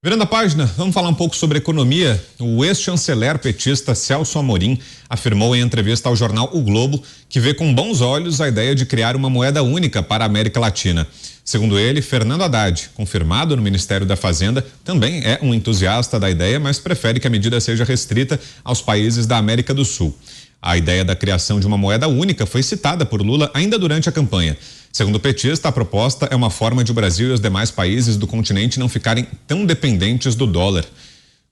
Virando a página, vamos falar um pouco sobre economia. O ex-chanceler petista Celso Amorim afirmou em entrevista ao jornal O Globo que vê com bons olhos a ideia de criar uma moeda única para a América Latina. Segundo ele, Fernando Haddad, confirmado no Ministério da Fazenda, também é um entusiasta da ideia, mas prefere que a medida seja restrita aos países da América do Sul. A ideia da criação de uma moeda única foi citada por Lula ainda durante a campanha. Segundo o petista, a proposta é uma forma de o Brasil e os demais países do continente não ficarem tão dependentes do dólar.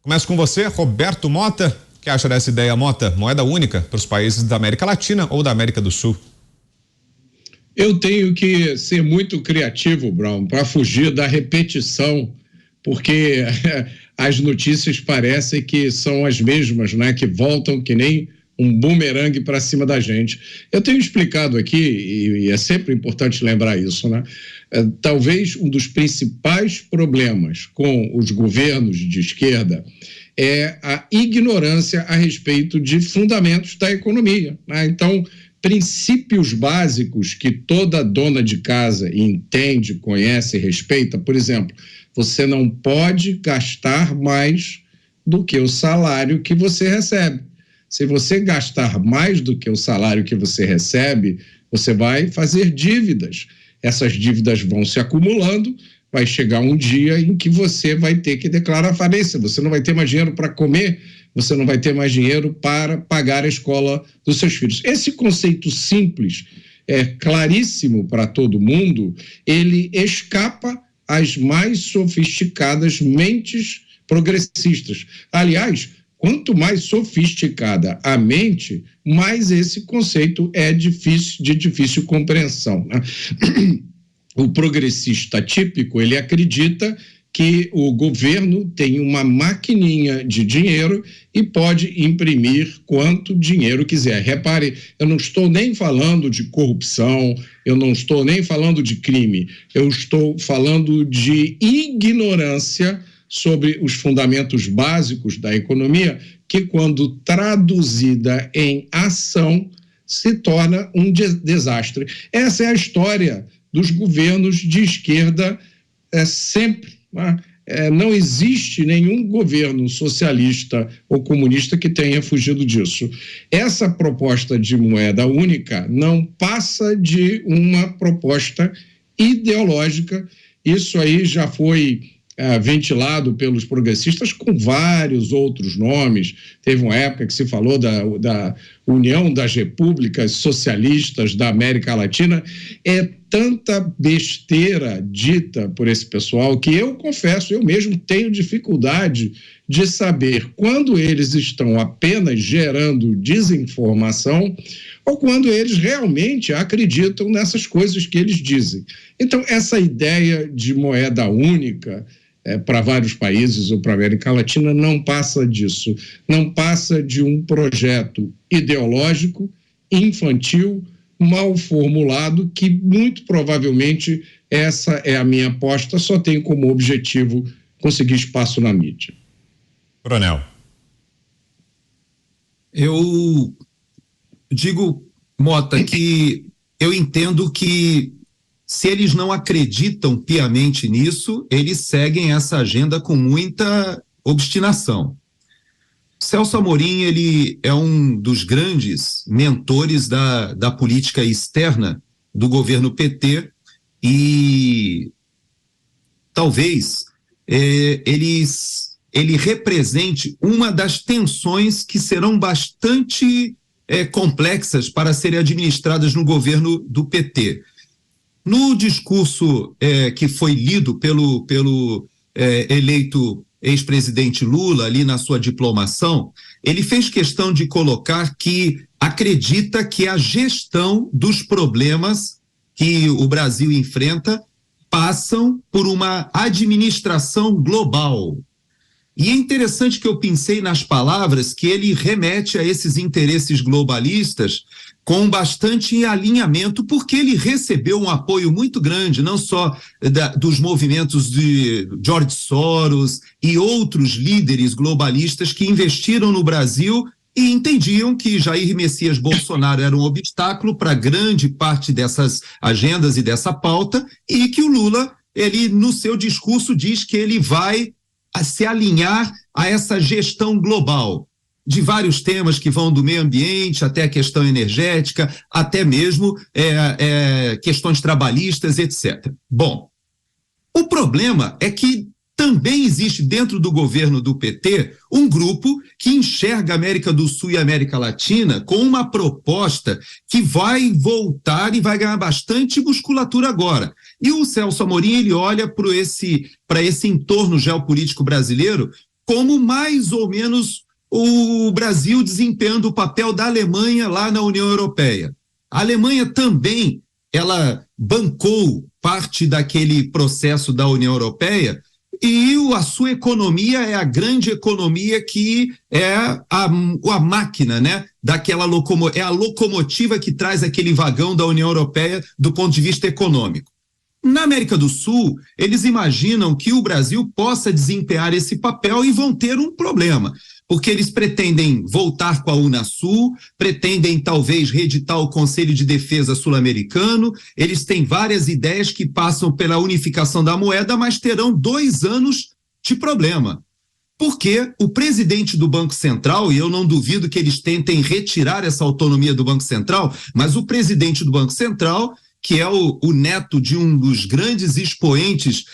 Começo com você, Roberto Mota. O que acha dessa ideia, Mota? Moeda única para os países da América Latina ou da América do Sul? Eu tenho que ser muito criativo, Brown, para fugir da repetição, porque as notícias parecem que são as mesmas, né? Que voltam que nem um bumerangue para cima da gente. Eu tenho explicado aqui, e é sempre importante lembrar isso, né? Talvez um dos principais problemas com os governos de esquerda é a ignorância a respeito de fundamentos da economia, né? Então, princípios básicos que toda dona de casa entende, conhece e respeita, por exemplo, você não pode gastar mais do que o salário que você recebe. Se você gastar mais do que o salário que você recebe, você vai fazer dívidas. Essas dívidas vão se acumulando, vai chegar um dia em que você vai ter que declarar falência. Você não vai ter mais dinheiro para comer, você não vai ter mais dinheiro para pagar a escola dos seus filhos. Esse conceito simples, claríssimo para todo mundo, ele escapa às mais sofisticadas mentes progressistas. Aliás, quanto mais sofisticada a mente, mais esse conceito é de difícil compreensão, né? O progressista típico, ele acredita que o governo tem uma maquininha de dinheiro e pode imprimir quanto dinheiro quiser. Repare, eu não estou nem falando de corrupção, eu não estou nem falando de crime, eu estou falando de ignorância sobre os fundamentos básicos da economia, que quando traduzida em ação, se torna um desastre. Essa é a história dos governos de esquerda sempre. Não existe nenhum governo socialista ou comunista que tenha fugido disso. Essa proposta de moeda única não passa de uma proposta ideológica. Isso aí já foi ventilado pelos progressistas com vários outros nomes. Teve uma época que se falou da União das Repúblicas Socialistas da América Latina. É tanta besteira dita por esse pessoal que eu confesso, eu mesmo tenho dificuldade de saber quando eles estão apenas gerando desinformação ou quando eles realmente acreditam nessas coisas que eles dizem. Então, essa ideia de moeda única para vários países ou para a América Latina não passa disso, não passa de um projeto ideológico, infantil, mal formulado, que muito provavelmente, essa é a minha aposta, só tem como objetivo conseguir espaço na mídia. Coronel. Eu digo, Mota, que eu entendo que se eles não acreditam piamente nisso, eles seguem essa agenda com muita obstinação. Celso Amorim, ele é um dos grandes mentores da política externa do governo PT e talvez ele represente uma das tensões que serão bastante complexas para serem administradas no governo do PT. No discurso que foi lido pelo eleito ex-presidente Lula, ali na sua diplomação, ele fez questão de colocar que acredita que a gestão dos problemas que o Brasil enfrenta passam por uma administração global. E é interessante que eu pensei nas palavras que ele remete a esses interesses globalistas com bastante alinhamento, porque ele recebeu um apoio muito grande, não só dos movimentos de George Soros e outros líderes globalistas que investiram no Brasil e entendiam que Jair Messias Bolsonaro era um obstáculo para grande parte dessas agendas e dessa pauta, e que o Lula, ele no seu discurso diz que ele vai a se alinhar a essa gestão global de vários temas que vão do meio ambiente até a questão energética, até mesmo questões trabalhistas, etc. Bom, o problema é que também existe dentro do governo do PT um grupo que enxerga a América do Sul e a América Latina com uma proposta que vai voltar e vai ganhar bastante musculatura agora. E o Celso Amorim, ele olha para esse entorno geopolítico brasileiro como mais ou menos o Brasil desempenhando o papel da Alemanha lá na União Europeia. A Alemanha também, ela bancou parte daquele processo da União Europeia e a sua economia é a grande economia que é a máquina, né? É a locomotiva que traz aquele vagão da União Europeia do ponto de vista econômico. Na América do Sul, eles imaginam que o Brasil possa desempenhar esse papel e vão ter um problema, porque eles pretendem voltar com a Unasul, pretendem talvez reeditar o Conselho de Defesa sul-americano, eles têm várias ideias que passam pela unificação da moeda, mas terão 2 anos de problema. Porque o presidente do Banco Central, e eu não duvido que eles tentem retirar essa autonomia do Banco Central, mas o presidente do Banco Central, que é o neto de um dos grandes expoentes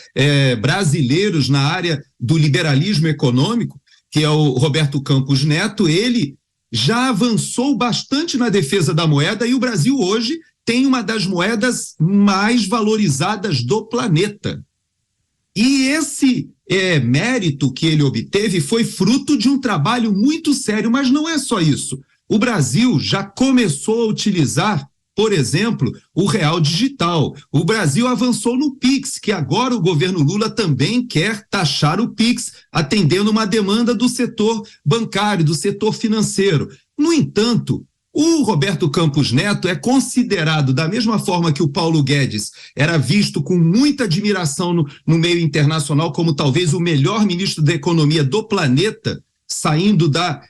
brasileiros na área do liberalismo econômico, que é o Roberto Campos Neto, ele já avançou bastante na defesa da moeda e o Brasil hoje tem uma das moedas mais valorizadas do planeta. E esse mérito que ele obteve foi fruto de um trabalho muito sério, mas não é só isso. O Brasil já começou a utilizar, por exemplo, o real digital. O Brasil avançou no Pix, que agora o governo Lula também quer taxar o Pix, atendendo uma demanda do setor bancário, do setor financeiro. No entanto, o Roberto Campos Neto é considerado, da mesma forma que o Paulo Guedes era visto com muita admiração no meio internacional como talvez o melhor ministro da economia do planeta, saindo da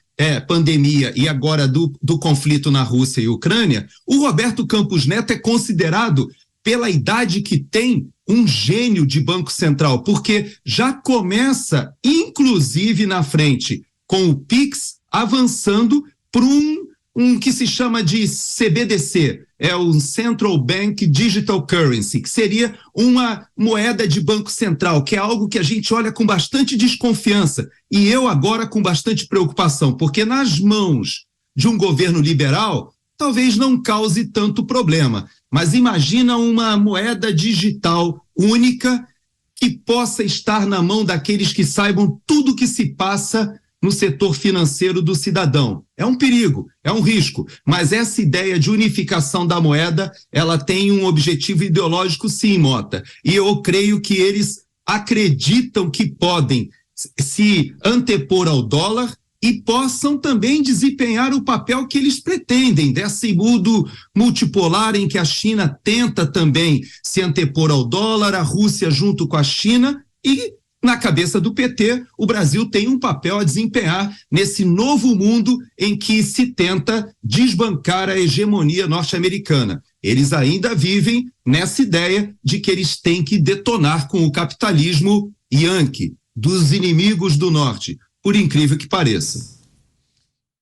pandemia e agora do conflito na Rússia e Ucrânia, o Roberto Campos Neto é considerado, pela idade que tem, um gênio de Banco Central, porque já começa, inclusive na frente, com o Pix, avançando para um que se chama de CBDC, é o Central Bank Digital Currency, que seria uma moeda de banco central, que é algo que a gente olha com bastante desconfiança, e eu agora com bastante preocupação, porque nas mãos de um governo liberal, talvez não cause tanto problema, mas imagina uma moeda digital única que possa estar na mão daqueles que saibam tudo o que se passa no setor financeiro do cidadão. É um perigo, é um risco, mas essa ideia de unificação da moeda, ela tem um objetivo ideológico sim, Mota, e eu creio que eles acreditam que podem se antepor ao dólar e possam também desempenhar o papel que eles pretendem, desse mundo multipolar em que a China tenta também se antepor ao dólar, a Rússia junto com a China, e na cabeça do PT, o Brasil tem um papel a desempenhar nesse novo mundo em que se tenta desbancar a hegemonia norte-americana. Eles ainda vivem nessa ideia de que eles têm que detonar com o capitalismo yankee, dos inimigos do norte, por incrível que pareça.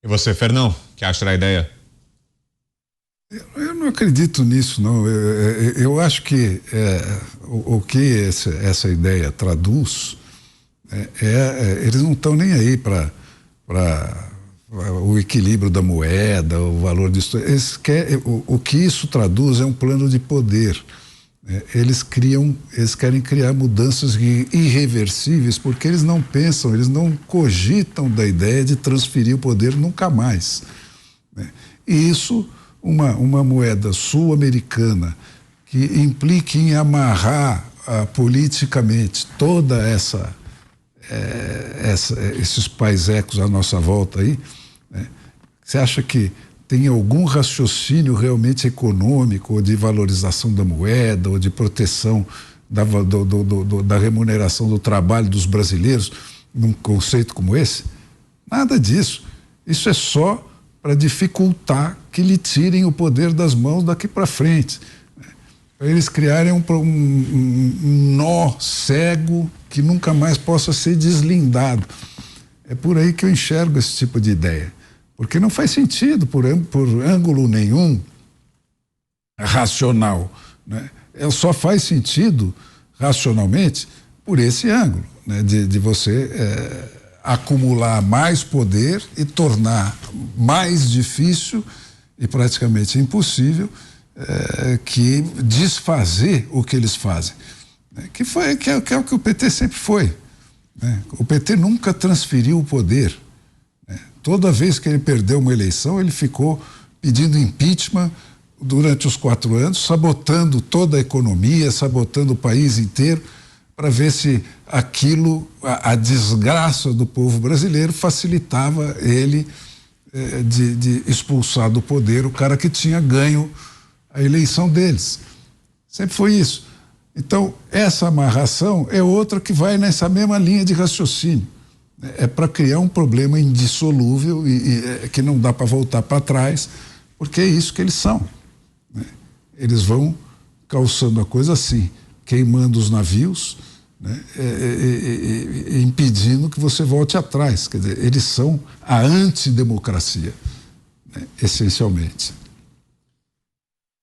E você, Fernão, que acha da ideia? Eu não acredito nisso, não. Eu acho que o que essa ideia traduz eles não estão nem aí para o equilíbrio da moeda, o valor disso. O que isso traduz é um plano de poder. Eles querem criar mudanças irreversíveis porque eles não pensam, eles não cogitam da ideia de transferir o poder nunca mais. E isso, uma moeda sul-americana que implique em amarrar politicamente toda esses paisecos à nossa volta aí, né? Você acha que tem algum raciocínio realmente econômico ou de valorização da moeda ou de proteção da remuneração do trabalho dos brasileiros num conceito como esse? Nada disso. Isso é só para dificultar que lhe tirem o poder das mãos daqui para frente. para eles criarem um nó cego que nunca mais possa ser deslindado. É por aí que eu enxergo esse tipo de ideia, porque não faz sentido por ângulo nenhum racional, né? Só faz sentido racionalmente por esse ângulo, né? De você acumular mais poder e tornar mais difícil e praticamente impossível que desfazer o que eles fazem, né? Que é o que o PT sempre foi, né? O PT nunca transferiu o poder, né? Toda vez que ele perdeu uma eleição, ele ficou pedindo impeachment durante os 4 anos, sabotando toda a economia, sabotando o país inteiro, para ver se aquilo, a desgraça do povo brasileiro, facilitava ele de expulsar do poder o cara que tinha ganho a eleição deles. Sempre foi isso. Então, essa amarração é outra que vai nessa mesma linha de raciocínio. É para criar um problema indissolúvel e que não dá para voltar para trás, porque é isso que eles são, né? Eles vão calçando a coisa assim, queimando os navios, né? Impedindo que você volte atrás. Quer dizer, eles são a antidemocracia, né? Essencialmente.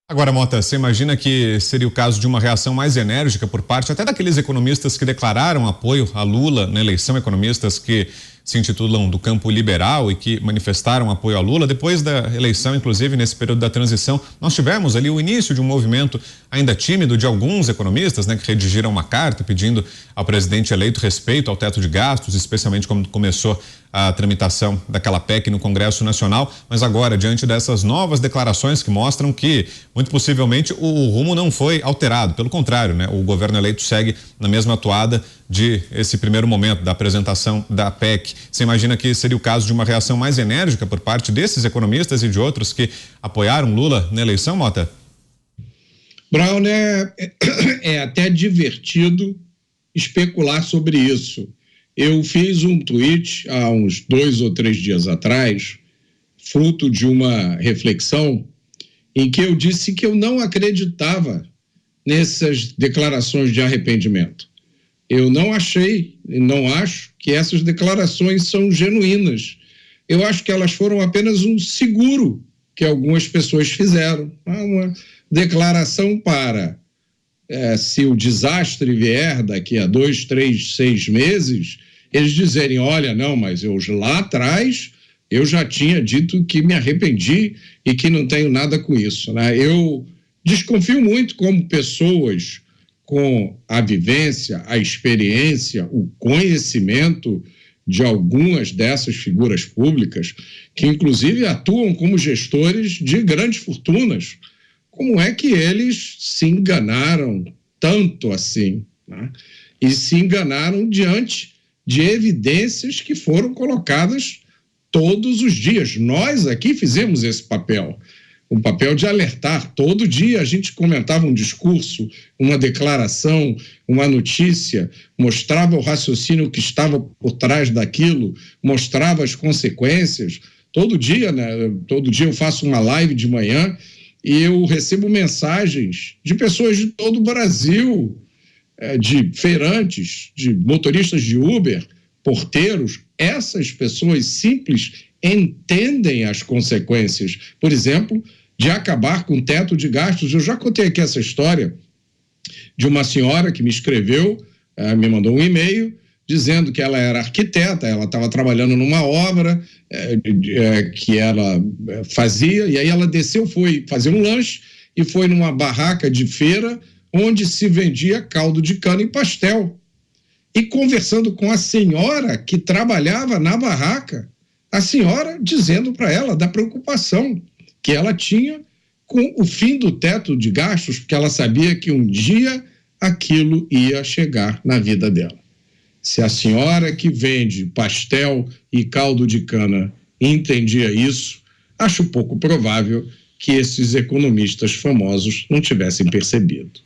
Agora, Mota, você imagina que seria o caso de uma reação mais enérgica por parte até daqueles economistas que declararam apoio a Lula na eleição, economistas que se intitulam do campo liberal e que manifestaram apoio a Lula depois da eleição, inclusive nesse período da transição. Nós tivemos ali o início de um movimento ainda tímido de alguns economistas, né, que redigiram uma carta pedindo ao presidente eleito respeito ao teto de gastos, especialmente quando começou a tramitação daquela PEC no Congresso Nacional, mas agora, diante dessas novas declarações que mostram que, muito possivelmente, o rumo não foi alterado, pelo contrário, né? O governo eleito segue na mesma toada de esse primeiro momento da apresentação da PEC. Você imagina que seria o caso de uma reação mais enérgica por parte desses economistas e de outros que apoiaram Lula na eleição, Mota? Brown, é até divertido especular sobre isso. Eu fiz um tweet há uns 2 ou 3 dias atrás, fruto de uma reflexão, em que eu disse que eu não acreditava nessas declarações de arrependimento. Eu não achei e não acho que essas declarações são genuínas. Eu acho que elas foram apenas um seguro que algumas pessoas fizeram. Uma declaração para, se o desastre vier daqui a 2, 3, 6 meses, eles dizerem, olha, não, mas eu lá atrás eu já tinha dito que me arrependi e que não tenho nada com isso, né? Eu desconfio muito como pessoas com a vivência, a experiência, o conhecimento de algumas dessas figuras públicas, que inclusive atuam como gestores de grandes fortunas, como é que eles se enganaram tanto assim, né? E se enganaram diante de evidências que foram colocadas todos os dias. Nós aqui fizemos esse papel, um papel de alertar. Todo dia a gente comentava um discurso, uma declaração, uma notícia, mostrava o raciocínio que estava por trás daquilo, mostrava as consequências. Todo dia, né? Todo dia eu faço uma live de manhã e eu recebo mensagens de pessoas de todo o Brasil, de feirantes, de motoristas de Uber, porteiros. Essas pessoas simples entendem as consequências, por exemplo, de acabar com o teto de gastos. Eu já contei aqui essa história de uma senhora que me escreveu, me mandou um e-mail dizendo que ela era arquiteta, ela estava trabalhando numa obra que ela fazia, e aí ela desceu, foi fazer um lanche e foi numa barraca de feira onde se vendia caldo de cana e pastel. E conversando com a senhora que trabalhava na barraca, a senhora dizendo para ela da preocupação que ela tinha com o fim do teto de gastos, porque ela sabia que um dia aquilo ia chegar na vida dela. Se a senhora que vende pastel e caldo de cana entendia isso, acho pouco provável que esses economistas famosos não tivessem percebido.